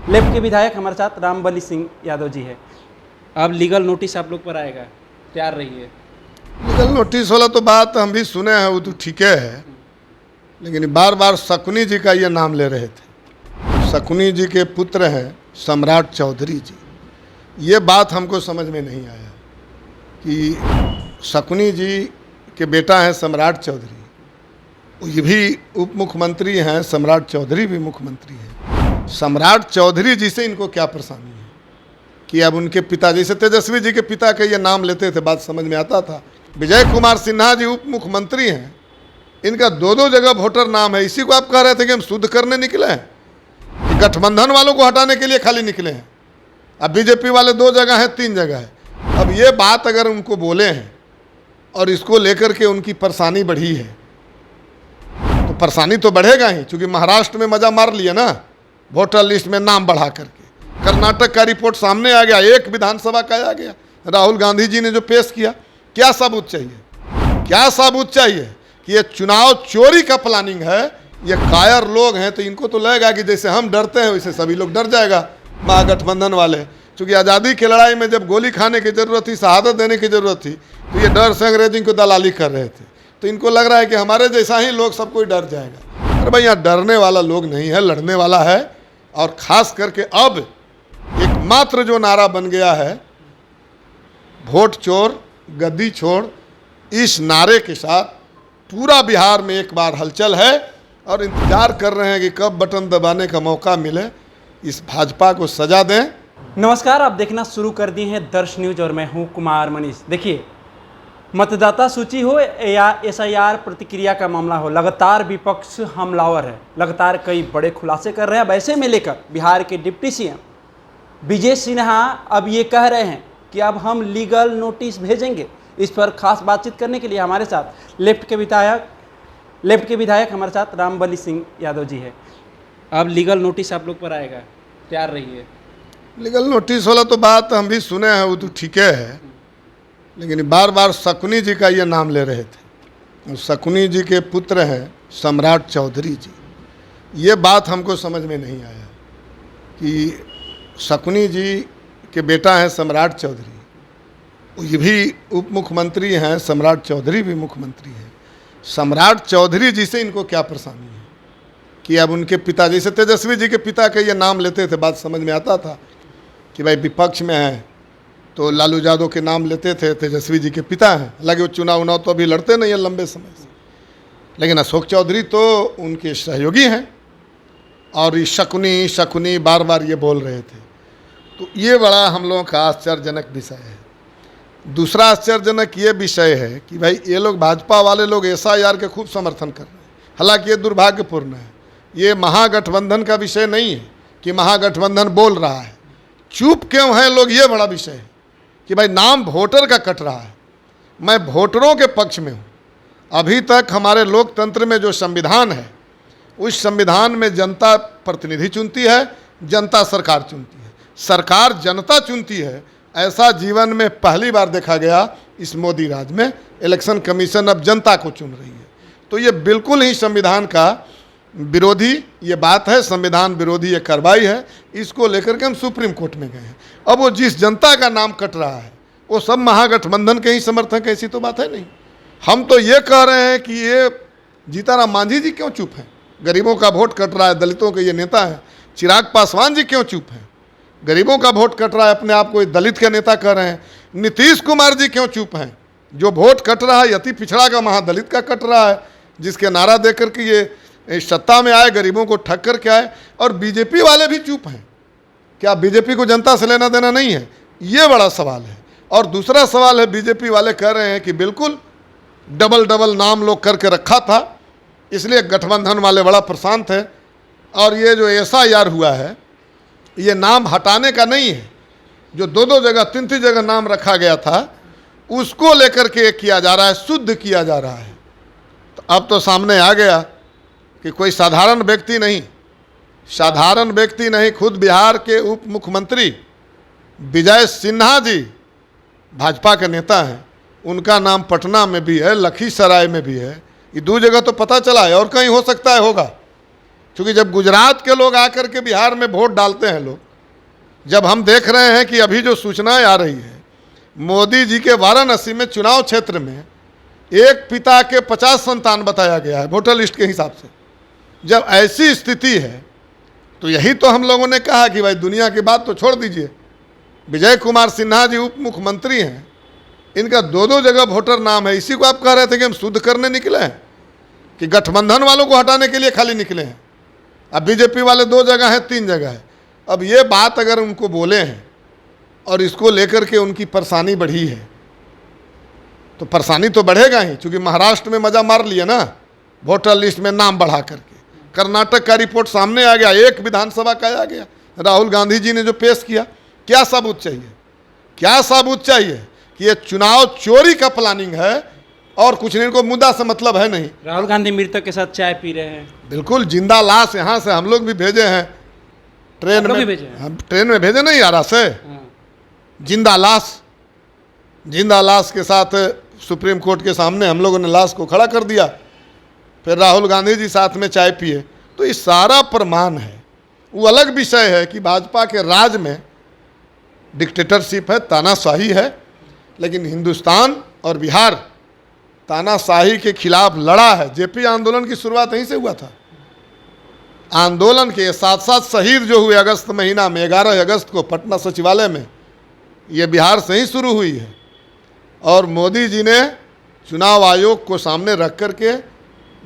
Left के विधायक हमारे साथ रामबली सिंह यादव जी है। अब लीगल नोटिस आप लोग पर आएगा, तैयार रहिए। लीगल नोटिस वाला तो बात हम भी सुने हैं, वो तो ठीक है, लेकिन बार बार शकुनी जी का ये नाम ले रहे थे। शकुनी जी के पुत्र हैं सम्राट चौधरी जी। ये बात हमको समझ में नहीं आया कि शकुनी जी के बेटा हैं सम्राट चौधरी, ये भी उप मुख्यमंत्री हैं, सम्राट चौधरी भी मुख्यमंत्री हैं। सम्राट चौधरी जी से इनको क्या परेशानी है कि अब उनके पिता, जैसे तेजस्वी जी के पिता के ये नाम लेते थे, बात समझ में आता था। विजय कुमार सिन्हा जी उप मुख्यमंत्री हैं, इनका दो जगह वोटर नाम है। इसी को आप कह रहे थे कि हम शुद्ध करने निकले हैं, कि गठबंधन वालों को हटाने के लिए खाली निकले हैं। अब बीजेपी वाले 2 जगह हैं, 3 जगह है। अब ये बात अगर उनको बोले हैं और इसको लेकर के उनकी परेशानी बढ़ी है, तो परेशानी तो बढ़ेगा ही, क्योंकि महाराष्ट्र में मजा मार लिया ना, वोटर लिस्ट में नाम बढ़ा करके। कर्नाटक का रिपोर्ट सामने आ गया, 1 विधानसभा का आ गया। राहुल गांधी जी ने जो पेश किया, क्या सबूत चाहिए? क्या सबूत चाहिए कि ये चुनाव चोरी का प्लानिंग है? ये कायर लोग हैं, तो इनको तो लगेगा कि जैसे हम डरते हैं वैसे सभी लोग डर जाएगा, महागठबंधन वाले। क्योंकि आज़ादी की लड़ाई में जब गोली खाने की ज़रूरत थी, शहादत देने की ज़रूरत थी, तो ये डर से अंग्रेजी को दलाली कर रहे थे। तो इनको लग रहा है कि हमारे जैसा ही लोग सब कोई डर जाएगा। अरे भाई, यहाँ डरने वाला लोग नहीं है, लड़ने वाला है। और ख़ास करके अब एकमात्र जो नारा बन गया है, वोट चोर गद्दी छोड़, इस नारे के साथ पूरा बिहार में एक बार हलचल है और इंतजार कर रहे हैं कि कब बटन दबाने का मौका मिले, इस भाजपा को सजा दें। नमस्कार, आप देखना शुरू कर दिए हैं दर्श न्यूज और मैं हूं कुमार मनीष। देखिए, मतदाता सूची हो या SIR प्रतिक्रिया का मामला हो, लगातार विपक्ष हमलावर है, लगातार कई बड़े खुलासे कर रहे हैं। वैसे में लेकर बिहार के डिप्टी CM विजय सिन्हा अब ये कह रहे हैं कि अब हम लीगल नोटिस भेजेंगे। इस पर खास बातचीत करने के लिए हमारे साथ लेफ्ट के विधायक हमारे साथ रामबली सिंह यादव जी है। अब लीगल नोटिस आप लोग पर आएगा, तैयार रहिए। लीगल नोटिस वाला तो बात हम भी सुने हैं, वो तो ठीक है, लेकिन बार बार शकुनी जी का ये नाम ले रहे थे। शकुनी जी के पुत्र हैं सम्राट चौधरी जी। ये बात हमको समझ में नहीं आया कि शकुनी जी के बेटा हैं सम्राट चौधरी, ये भी उप मुख्यमंत्री हैं, सम्राट चौधरी भी मुख्यमंत्री हैं। सम्राट चौधरी जी से इनको क्या परेशानी है कि अब उनके पिता, जैसे तेजस्वी जी के पिता के ये नाम लेते थे, बात समझ में आता था कि भाई विपक्ष में है तो लालू यादव के नाम लेते थे, तेजस्वी जी के पिता हैं। हालांकि वो चुनाव तो अभी लड़ते नहीं हैं लंबे समय से, लेकिन अशोक चौधरी तो उनके सहयोगी हैं और ये शकुनी बार बार ये बोल रहे थे। तो ये बड़ा हम लोगों का आश्चर्यजनक विषय है। दूसरा आश्चर्यजनक ये विषय है कि भाई ये लोग, भाजपा वाले लोग SIR के खूब समर्थन कर रहे हैं। हालांकि ये दुर्भाग्यपूर्ण है, ये महागठबंधन का विषय नहीं है कि महागठबंधन बोल रहा है। चुप क्यों है लोग, ये बड़ा विषय है कि भाई नाम वोटर का कट रहा है। मैं वोटरों के पक्ष में हूँ। अभी तक हमारे लोकतंत्र में जो संविधान है, उस संविधान में जनता प्रतिनिधि चुनती है, जनता सरकार चुनती है, सरकार जनता चुनती है। ऐसा जीवन में पहली बार देखा गया इस मोदी राज में। इलेक्शन कमीशन अब जनता को चुन रही है, तो ये बिल्कुल ही संविधान का विरोधी ये बात है, संविधान विरोधी ये कार्रवाई है। इसको लेकर के हम सुप्रीम कोर्ट में गए हैं। अब वो जिस जनता का नाम कट रहा है वो सब महागठबंधन के ही समर्थक, ऐसी तो बात है नहीं। हम तो ये कह रहे हैं कि ये जीताराम मांझी जी क्यों चुप हैं? गरीबों का वोट कट रहा है, दलितों के ये नेता हैं। चिराग पासवान जी क्यों चुप हैं? गरीबों का वोट कट रहा है, अपने आप को दलित के नेता कह रहे हैं। नीतीश कुमार जी क्यों चुप हैं? जो वोट कट रहा है अति पिछड़ा का, महादलित का कट रहा है, जिसके नारा दे करके ये सत्ता में आए, गरीबों को ठग करके आए। और बीजेपी वाले भी चुप हैं। क्या बीजेपी को जनता से लेना देना नहीं है? ये बड़ा सवाल है। और दूसरा सवाल है, बीजेपी वाले कह रहे हैं कि बिल्कुल डबल नाम लोग करके रखा था, इसलिए गठबंधन वाले बड़ा परेशान थे। और ये जो SIR हुआ है, ये नाम हटाने का नहीं है। जो 2 जगह 3 जगह नाम रखा गया था, उसको लेकर के किया जा रहा है, शुद्ध किया जा रहा है। तो अब तो सामने आ गया कि कोई साधारण व्यक्ति नहीं, खुद बिहार के उप मुख्यमंत्री विजय सिन्हा जी भाजपा के नेता हैं, उनका नाम पटना में भी है, लखीसराय में भी है। ये 2 जगह तो पता चला है, और कहीं हो सकता है होगा। क्योंकि जब गुजरात के लोग आकर के बिहार में वोट डालते हैं लोग, जब हम देख रहे हैं कि अभी जो सूचनाएं आ रही है, मोदी जी के वाराणसी में चुनाव क्षेत्र में एक पिता के 50 संतान बताया गया है वोटर लिस्ट के हिसाब से। जब ऐसी स्थिति है तो यही तो हम लोगों ने कहा कि भाई दुनिया की बात तो छोड़ दीजिए, विजय कुमार सिन्हा जी उप मुख्यमंत्री हैं, इनका 2-2 जगह वोटर नाम है। इसी को आप कह रहे थे कि हम शुद्ध करने निकले हैं, कि गठबंधन वालों को हटाने के लिए खाली निकले हैं। अब बीजेपी वाले 2 जगह हैं, 3 जगह है। अब ये बात अगर उनको बोले हैं और इसको लेकर के उनकी परेशानी बढ़ी है, तो परेशानी तो बढ़ेगा ही, क्योंकि महाराष्ट्र में मजा मार लिया ना वोटर लिस्ट में नाम बढ़ा करके। कर्नाटक का रिपोर्ट सामने आ गया, एक विधानसभा का आ गया। राहुल गांधी जी ने जो पेश किया, क्या सबूत चाहिए? क्या सबूत चाहिए कि ये चुनाव चोरी का प्लानिंग है और कुछ नहीं, इनको मुद्दा से मतलब है नहीं। राहुल गांधी मृतक के साथ चाय पी रहे हैं, बिल्कुल जिंदा लाश यहाँ से हम लोग भी भेजे हैं, ट्रेन में भेजे हैं? हम ट्रेन में भेजे नहीं यारा से। जिंदा लाश के साथ सुप्रीम कोर्ट के सामने हम लोगों ने लाश को खड़ा कर दिया, फिर राहुल गांधी जी साथ में चाय पिए। तो ये सारा प्रमाण है। वो अलग विषय है कि भाजपा के राज में डिक्टेटरशिप है, तानाशाही है, लेकिन हिंदुस्तान और बिहार तानाशाही के खिलाफ लड़ा है। जेपी आंदोलन की शुरुआत यहीं से हुआ था। आंदोलन के साथ साथ शहीद जो हुए अगस्त महीना में 11 अगस्त को पटना सचिवालय में, ये बिहार से ही शुरू हुई है। और मोदी जी ने चुनाव आयोग को सामने रख कर के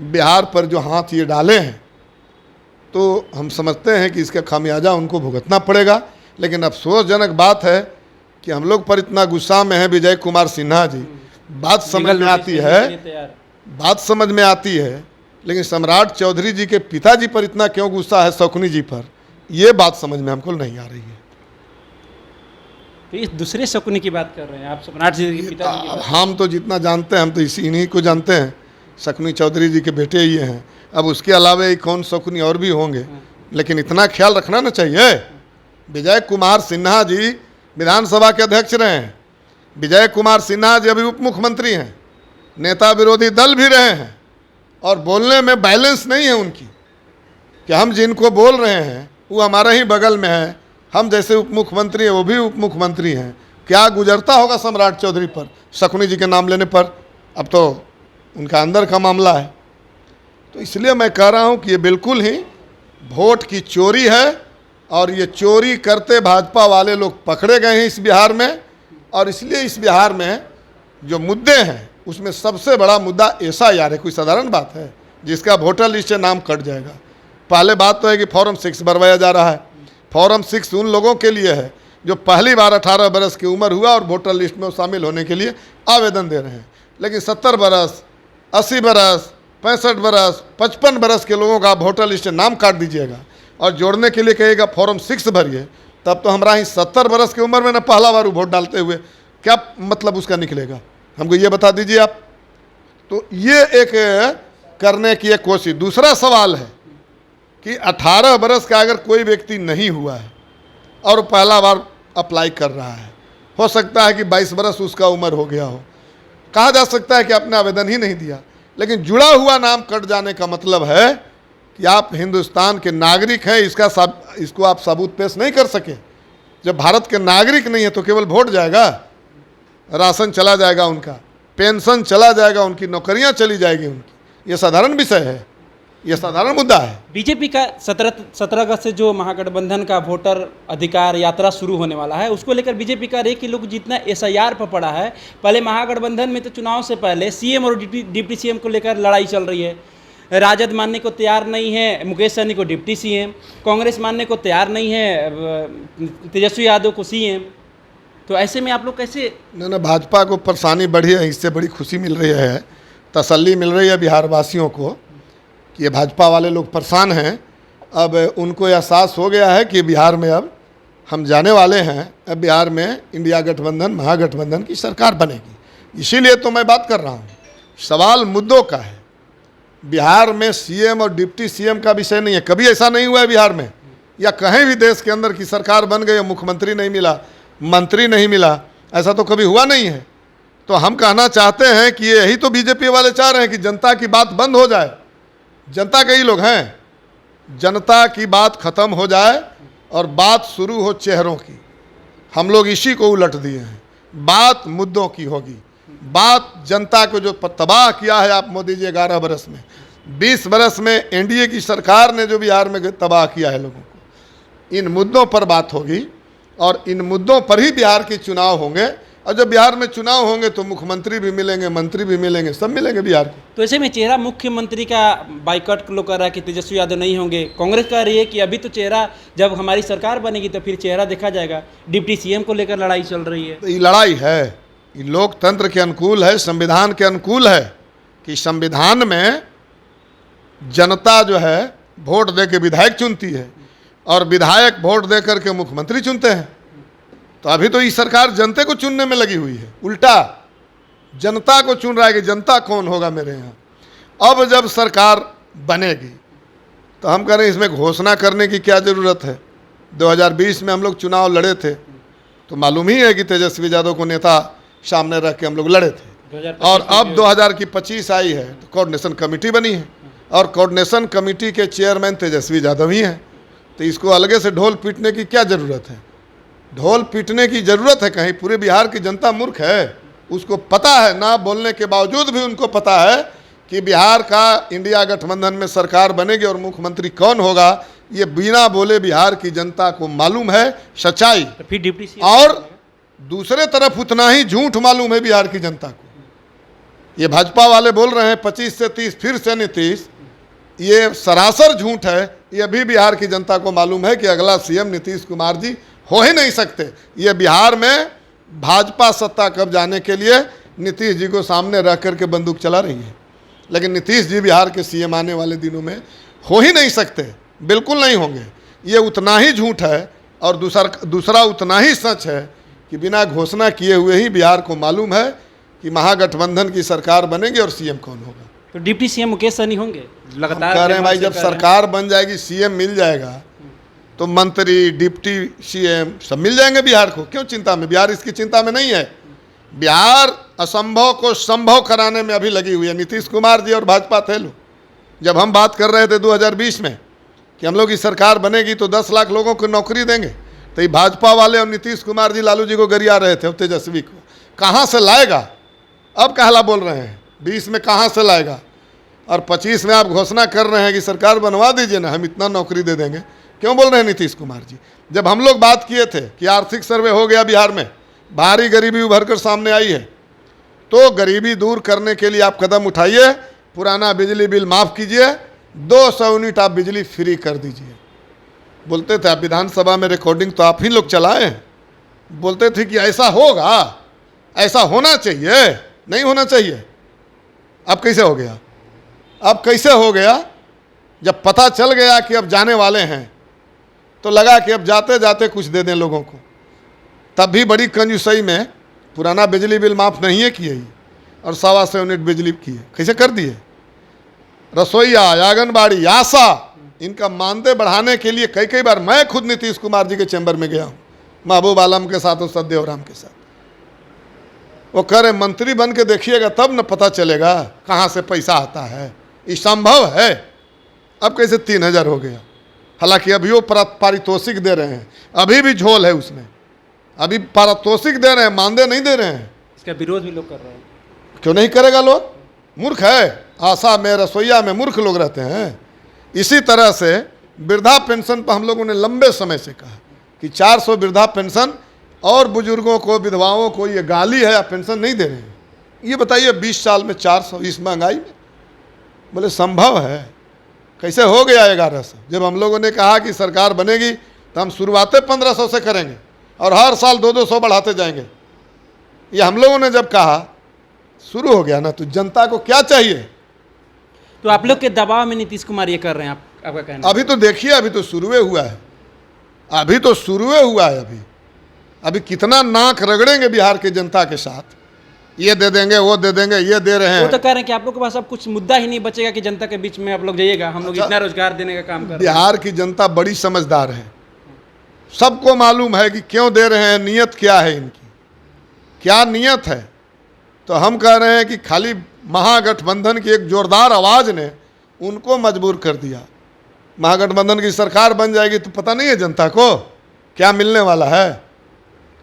बिहार पर जो हाथ ये डाले हैं, तो हम समझते हैं कि इसका खामियाजा उनको भुगतना पड़ेगा। लेकिन अफसोसजनक बात है कि हम लोग पर इतना गुस्सा में है विजय कुमार सिन्हा जी। बात समझ में आती है, लेकिन सम्राट चौधरी जी के पिताजी पर इतना क्यों गुस्सा है, शकुनी जी पर, ये बात समझ में हमको नहीं आ रही है। तो इस दूसरे शकुनी की बात कर रहे हैं आप, सम्राट जी के पिताजी की बात। हम तो जितना जानते हैं, हम तो इन्हीं को जानते हैं, शकुनी चौधरी जी के बेटे ही हैं। अब उसके अलावा एक कौन शकुनी और भी होंगे, लेकिन इतना ख्याल रखना ना चाहिए। विजय कुमार सिन्हा जी विधानसभा के अध्यक्ष रहे हैं, विजय कुमार सिन्हा जी अभी उप मुख्यमंत्री हैं, नेता विरोधी दल भी रहे हैं, और बोलने में बैलेंस नहीं है उनकी, कि हम जिनको बोल रहे हैं वो हमारे ही बगल में है, हम जैसे उप मुख्यमंत्री हैं वो भी उप मुख्यमंत्री हैं। क्या गुजरता होगा सम्राट चौधरी पर शकुनी जी के नाम लेने पर? अब तो उनका अंदर का मामला है। तो इसलिए मैं कह रहा हूं कि ये बिल्कुल ही वोट की चोरी है, और ये चोरी करते भाजपा वाले लोग पकड़े गए हैं इस बिहार में। और इसलिए इस बिहार में जो मुद्दे हैं उसमें सबसे बड़ा मुद्दा SIR है। कोई साधारण बात है जिसका वोटर लिस्ट से नाम कट जाएगा? पहले बात तो है कि फॉर्म 6 भरवाया जा रहा है। फॉर्म 6 उन लोगों के लिए है जो पहली बार 18 बरस की उम्र हुआ और वोटर लिस्ट में शामिल होने के लिए आवेदन दे रहे हैं। लेकिन 70 बरस, 80 बरस, 65 बरस, 55 बरस के लोगों का वोटर लिस्ट से नाम काट दीजिएगा और जोड़ने के लिए कहेगा फॉर्म 6 भरिए, तब तो हमारा ही 70 बरस की उम्र में ना पहला बार वोट डालते हुए, क्या मतलब उसका निकलेगा? हमको ये बता दीजिए आप। तो ये एक करने की एक कोशिश। दूसरा सवाल है कि 18 बरस का अगर कोई व्यक्ति नहीं हुआ है और पहला बार अप्लाई कर रहा है, हो सकता है कि 22 बरस उसका उम्र हो गया हो, कहा जा सकता है कि आपने आवेदन ही नहीं दिया। लेकिन जुड़ा हुआ नाम कट जाने का मतलब है कि आप हिंदुस्तान के नागरिक हैं, इसको आप सबूत पेश नहीं कर सके। जब भारत के नागरिक नहीं है तो केवल वोट जाएगा, राशन चला जाएगा उनका, पेंशन चला जाएगा, उनकी नौकरियां चली जाएगी उनकी। ये साधारण विषय है, ये साधारण मुद्दा है। बीजेपी का 17 अगस्त से जो महागठबंधन का वोटर अधिकार यात्रा शुरू होने वाला है, उसको लेकर बीजेपी का एक ही लोग जितना SIR पर पड़ा है। पहले महागठबंधन में तो चुनाव से पहले CM और डिप्टी CM को लेकर लड़ाई चल रही है। राजद मानने को तैयार नहीं है मुकेश सहनी को डिप्टी CM, कांग्रेस मानने को तैयार नहीं है तेजस्वी यादव को CM। तो ऐसे में आप लोग कैसे? ना भाजपा को परेशानी बढ़ी है, इससे बड़ी खुशी मिल रही है, तसल्ली मिल रही है बिहार वासियों को कि ये भाजपा वाले लोग परेशान हैं। अब उनको एहसास हो गया है कि बिहार में अब हम जाने वाले हैं, अब बिहार में इंडिया गठबंधन महागठबंधन की सरकार बनेगी। इसीलिए तो मैं बात कर रहा हूँ। सवाल मुद्दों का है। बिहार में CM और डिप्टी CM का विषय नहीं है। कभी ऐसा नहीं हुआ है बिहार में या कहीं भी देश के अंदर की सरकार बन गई, मुख्यमंत्री नहीं मिला, मंत्री नहीं मिला, ऐसा तो कभी हुआ नहीं है। तो हम कहना चाहते हैं कि यही तो बीजेपी वाले चाह रहे हैं कि जनता की बात बंद हो जाए। जनता के ही लोग हैं, जनता की बात खत्म हो जाए और बात शुरू हो चेहरों की। हम लोग इसी को उलट दिए हैं। बात मुद्दों की होगी, बात जनता को जो तबाह किया है आप मोदी जी 11 बरस में, 20 बरस में एनडीए की सरकार ने जो बिहार में तबाह किया है लोगों को, इन मुद्दों पर बात होगी और इन मुद्दों पर ही बिहार के चुनाव होंगे। और जब बिहार में चुनाव होंगे तो मुख्यमंत्री भी मिलेंगे, मंत्री भी मिलेंगे, सब मिलेंगे बिहार को। तो ऐसे में चेहरा मुख्यमंत्री का बाइकआउट लोग कर रहा है कि तेजस्वी यादव नहीं होंगे। कांग्रेस कह रही है कि अभी तो चेहरा, जब हमारी सरकार बनेगी तो फिर चेहरा देखा जाएगा। डिप्टी सीएम को लेकर लड़ाई चल रही है। तो ये लड़ाई है, ये लोकतंत्र के अनुकूल है, संविधान के अनुकूल है कि संविधान में जनता जो है वोट दे के विधायक चुनती है और विधायक वोट दे करके मुख्यमंत्री चुनते हैं। तो अभी तो ये सरकार जनता को चुनने में लगी हुई है, उल्टा जनता को चुन रहा है कि जनता कौन होगा मेरे यहाँ। अब जब सरकार बनेगी तो हम कह रहे हैं इसमें घोषणा करने की क्या ज़रूरत है। 2020 में हम लोग चुनाव लड़े थे तो मालूम ही है कि तेजस्वी यादव को नेता सामने रख के हम लोग लड़े थे। और अब 2025 आई है तो कोऑर्डिनेशन कमेटी बनी है और कोऑर्डिनेशन कमेटी के चेयरमैन तेजस्वी यादव ही हैं। तो इसको अलगे से ढोल पीटने की क्या ज़रूरत है। ढोल पीटने की ज़रूरत है कहीं? पूरे बिहार की जनता मूर्ख है, उसको पता है, ना बोलने के बावजूद भी उनको पता है कि बिहार का इंडिया गठबंधन में सरकार बनेगी और मुख्यमंत्री कौन होगा। ये बिना बोले बिहार की जनता को मालूम है सच्चाई। तो फिर डिप्टी सीएम और दूसरे तरफ उतना ही झूठ मालूम है बिहार की जनता को। ये भाजपा वाले बोल रहे हैं 25 से 30 फिर से नीतीश, ये सरासर झूठ है। ये भी बिहार की जनता को मालूम है कि अगला सीएम नीतीश कुमार जी हो ही नहीं सकते। ये बिहार में भाजपा सत्ता कब जाने के लिए नीतीश जी को सामने रख करके बंदूक चला रही है, लेकिन नीतीश जी बिहार के सीएम आने वाले दिनों में हो ही नहीं सकते, बिल्कुल नहीं होंगे। ये उतना ही झूठ है और दूसरा उतना ही सच है कि बिना घोषणा किए हुए ही बिहार को मालूम है कि महागठबंधन की सरकार बनेगी और सीएम कौन होगा। तो डिप्टी सीएम मुकेश सहनी होंगे लगातार। कह रहे हैं भाई जब सरकार बन जाएगी, सीएम मिल जाएगा तो मंत्री, डिप्टी सीएम सब मिल जाएंगे बिहार को। क्यों चिंता में? बिहार इसकी चिंता में नहीं है। बिहार असंभव को संभव कराने में अभी लगी हुई है। नीतीश कुमार जी और भाजपा थे लोग, जब हम बात कर रहे थे 2020 में कि हम लोग की सरकार बनेगी तो 10 लाख लोगों को नौकरी देंगे, तो ये भाजपा वाले और नीतीश कुमार जी लालू जी को गरिया रहे थे, तेजस्वी को। कहाँ से लाएगा? अब कहला बोल रहे हैं 20 में कहाँ से लाएगा, और 25 में आप घोषणा कर रहे हैं कि सरकार बनवा दीजिए ना, हम इतना नौकरी दे देंगे। क्यों बोल रहे हैं नीतीश कुमार जी? जब हम लोग बात किए थे कि आर्थिक सर्वे हो गया बिहार में, भारी गरीबी उभर कर सामने आई है, तो गरीबी दूर करने के लिए आप कदम उठाइए, पुराना बिजली बिल माफ़ कीजिए, 200 यूनिट आप बिजली फ्री कर दीजिए। बोलते थे, आप विधानसभा में रिकॉर्डिंग तो आप ही लोग चलाएं, बोलते थे कि ऐसा होगा, ऐसा होना चाहिए, नहीं होना चाहिए। अब कैसे हो गया? अब कैसे हो गया? जब पता चल गया कि अब जाने वाले हैं तो लगा कि अब जाते जाते कुछ दे दें लोगों को। तब भी बड़ी कंजूसई में पुराना बिजली बिल माफ़ नहीं है किए और 125 यूनिट बिजली किए। कैसे कर दिए? रसोईया, आंगनबाड़ी, आशा, इनका मानदेय बढ़ाने के लिए कई बार मैं खुद नीतीश कुमार जी के चैम्बर में गया हूँ, महबूब आलम के साथ और सत्यदेव राम के साथ। वो कह रहे मंत्री बन के देखिएगा तब न पता चलेगा कहाँ से पैसा आता है। ये संभव है। अब कैसे 3000 हो गया? हालांकि अभी वो पारितोषिक दे रहे हैं, अभी भी झोल है उसमें, अभी पारितोषिक दे रहे हैं, मानदेय नहीं दे रहे हैं। इसका विरोध भी लोग कर रहे हैं। क्यों नहीं करेगा? लोग मूर्ख है। आशा में, रसोईया में मूर्ख लोग रहते हैं। इसी तरह से वृद्धा पेंशन पर हम लोगों ने लंबे समय से कहा कि 400 वृद्धा पेंशन, और बुजुर्गों को, विधवाओं को ये गाली है या पेंशन नहीं दे रहे हैं। ये बताइए 20 साल में 400 इस महंगाई में? बोले संभव है। कैसे हो गया 1100? जब हम लोगों ने कहा कि सरकार बनेगी तो हम शुरुआतें 1500 से करेंगे और हर साल 200 बढ़ाते जाएंगे, ये हम लोगों ने जब कहा, शुरू हो गया ना। तो जनता को क्या चाहिए? तो आप लोग के दबाव में नीतीश कुमार ये कर रहे हैं, आपका कहना? अभी तो देखिए, अभी तो शुरू हुआ है, अभी तो शुरू हुआ है। अभी कितना नाक रगड़ेंगे बिहार के जनता के साथ। ये दे देंगे, वो दे देंगे, ये दे रहे हैं। वो तो कह रहे हैं कि आप लोग के पास अब कुछ मुद्दा ही नहीं बचेगा कि जनता के बीच में आप लोग जाइएगा, हम लोग इतना रोजगार देने का काम कर रहे हैं। बिहार की जनता बड़ी समझदार है, सबको मालूम है कि क्यों दे रहे हैं, नियत क्या है इनकी, क्या नियत है। तो हम कह रहे हैं कि खाली महागठबंधन की एक जोरदार आवाज़ ने उनको मजबूर कर दिया। महागठबंधन की सरकार बन जाएगी तो पता नहीं है जनता को क्या मिलने वाला है।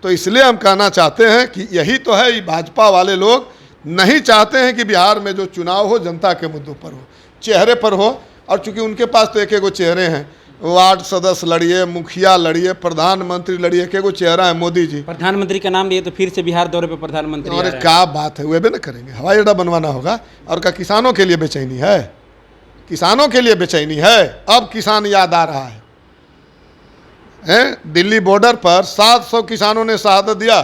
तो इसलिए हम कहना चाहते हैं कि यही तो है, ये भाजपा वाले लोग नहीं चाहते हैं कि बिहार में जो चुनाव हो जनता के मुद्दों पर हो, चेहरे पर हो। और चूंकि उनके पास तो एक एक चेहरे हैं, वार्ड सदस्य लड़िए, मुखिया लड़िए, प्रधानमंत्री लड़िए, एक एक चेहरा है मोदी जी। प्रधानमंत्री का नाम लिए तो फिर से बिहार दौरे पे प्रधानमंत्री आ और रहे हैं। क्या बात है, वे भी ना करेंगे। हवाई अड्डा बनवाना होगा। और क्या किसानों के लिए बेचैनी है? किसानों के लिए बेचैनी है। अब किसान याद आ रहा है, दिल्ली बॉर्डर पर 700 किसानों ने शहादत दिया।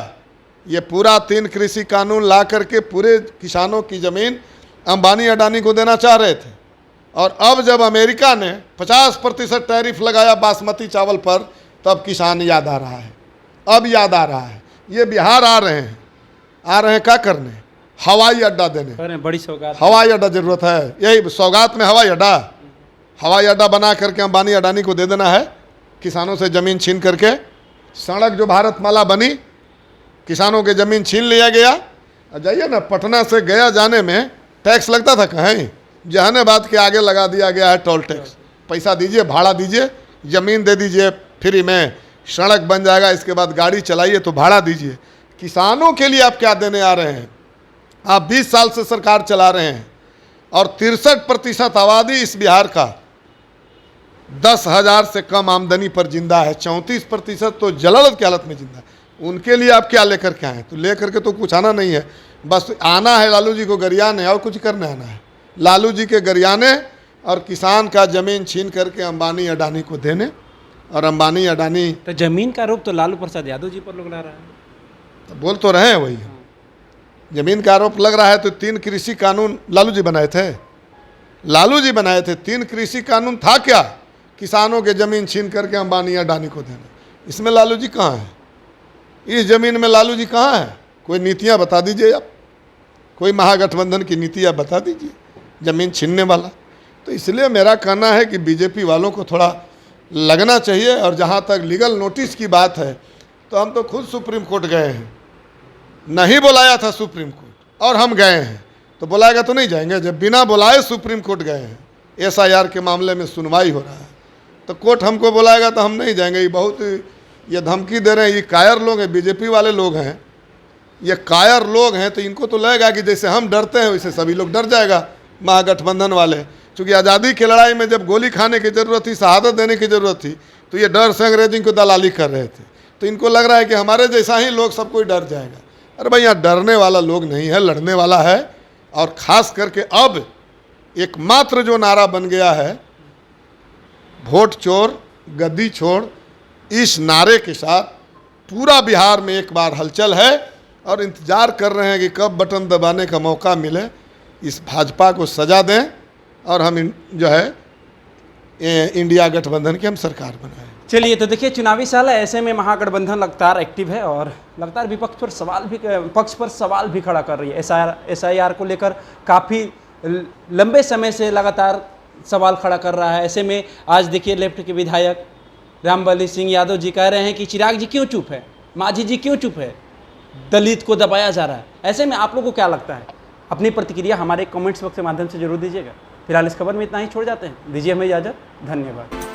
ये पूरा 3 कृषि कानून ला करके पूरे किसानों की ज़मीन अंबानी अडानी को देना चाह रहे थे। और अब जब अमेरिका ने 50% टैरिफ लगाया बासमती चावल पर, तब किसान याद आ रहा है। अब याद आ रहा है। ये बिहार आ रहे हैं क्या करने? हवाई अड्डा देने। बड़ी सौगात, हवाई अड्डा जरूरत है, यही सौगात में हवाई अड्डा बना करके अंबानी अडानी को दे देना है। किसानों से ज़मीन छीन करके सड़क जो भारतमाला बनी, किसानों के ज़मीन छीन लिया गया। जाइए ना, पटना से गया जाने में टैक्स लगता था कहीं, जहानाबाद के आगे लगा दिया गया है टोल टैक्स। पैसा दीजिए, भाड़ा दीजिए, ज़मीन दे दीजिए फ्री में, सड़क बन जाएगा। इसके बाद गाड़ी चलाइए तो भाड़ा दीजिए। किसानों के लिए आप क्या देने आ रहे हैं? आप 20 साल से सरकार चला रहे हैं और 63% आबादी इस बिहार का 10,000 से कम आमदनी पर जिंदा है। 34% तो जलालत की हालत में जिंदा है। उनके लिए आप क्या लेकर के आए? तो लेकर के तो कुछ आना नहीं है, बस आना है लालू जी को गरियाने और कुछ करने आना है। लालू जी के गरियाने और किसान का ज़मीन छीन करके अंबानी अडानी को देने। और अंबानी अडानी तो जमीन का आरोप तो लालू प्रसाद यादव जी पर लोग ला रहा है। तो बोल तो रहे हैं वही, जमीन का आरोप लग रहा है। तो 3 कृषि कानून लालू जी बनाए थे। 3 कृषि कानून था क्या? किसानों के ज़मीन छीन करके अंबानी अडानी को देना। इसमें लालू जी कहाँ है? इस ज़मीन में लालू जी कहाँ है? कोई नीतियाँ बता दीजिए आप, कोई महागठबंधन की नीति आप बता दीजिए ज़मीन छीनने वाला। तो इसलिए मेरा कहना है कि बीजेपी वालों को थोड़ा लगना चाहिए। और जहाँ तक लीगल नोटिस की बात है, तो हम तो खुद सुप्रीम कोर्ट गए हैं। नहीं बुलाया था सुप्रीम कोर्ट और हम गए हैं, तो बुलाएगा तो नहीं जाएंगे? जब बिना बुलाए सुप्रीम कोर्ट गए हैं, SIR के मामले में सुनवाई हो रहा है, तो कोर्ट हमको बुलाएगा तो हम नहीं जाएंगे। ये धमकी दे रहे हैं। ये कायर लोग हैं, बीजेपी वाले लोग हैं, ये कायर लोग हैं। तो इनको तो लगेगा कि जैसे हम डरते हैं वैसे सभी लोग डर जाएगा, महागठबंधन वाले। चूँकि आज़ादी की लड़ाई में जब गोली खाने की ज़रूरत थी, शहादत देने की ज़रूरत थी, तो ये डर से अंग्रेज़ों को दलाली कर रहे थे। तो इनको लग रहा है कि हमारे जैसा ही लोग सब कोई डर जाएगा। अरे भाई, यहाँ डरने वाला लोग नहीं है, लड़ने वाला है। और ख़ास करके अब एकमात्र जो नारा बन गया है, वोट चोर गद्दी छोड़, इस नारे के साथ पूरा बिहार में एक बार हलचल है। और इंतज़ार कर रहे हैं कि कब बटन दबाने का मौका मिले, इस भाजपा को सजा दें और हम जो है इंडिया गठबंधन की हम सरकार बनाएं। चलिए, तो देखिए चुनावी साल है, ऐसे में महागठबंधन लगातार एक्टिव है और लगातार विपक्ष पर सवाल भी खड़ा कर रही है। SIR को लेकर काफ़ी लंबे समय से लगातार सवाल खड़ा कर रहा है। ऐसे में आज देखिए लेफ्ट के विधायक रामबली सिंह यादव जी कह रहे हैं कि चिराग जी क्यों चुप है, मांझी जी क्यों चुप है, दलित को दबाया जा रहा है। ऐसे में आप लोगों को क्या लगता है? अपनी प्रतिक्रिया हमारे कमेंट्स बॉक्स के माध्यम से जरूर दीजिएगा। फिलहाल इस खबर में इतना ही छोड़ जाते हैं। दीजिए हमें इजाज़त। धन्यवाद।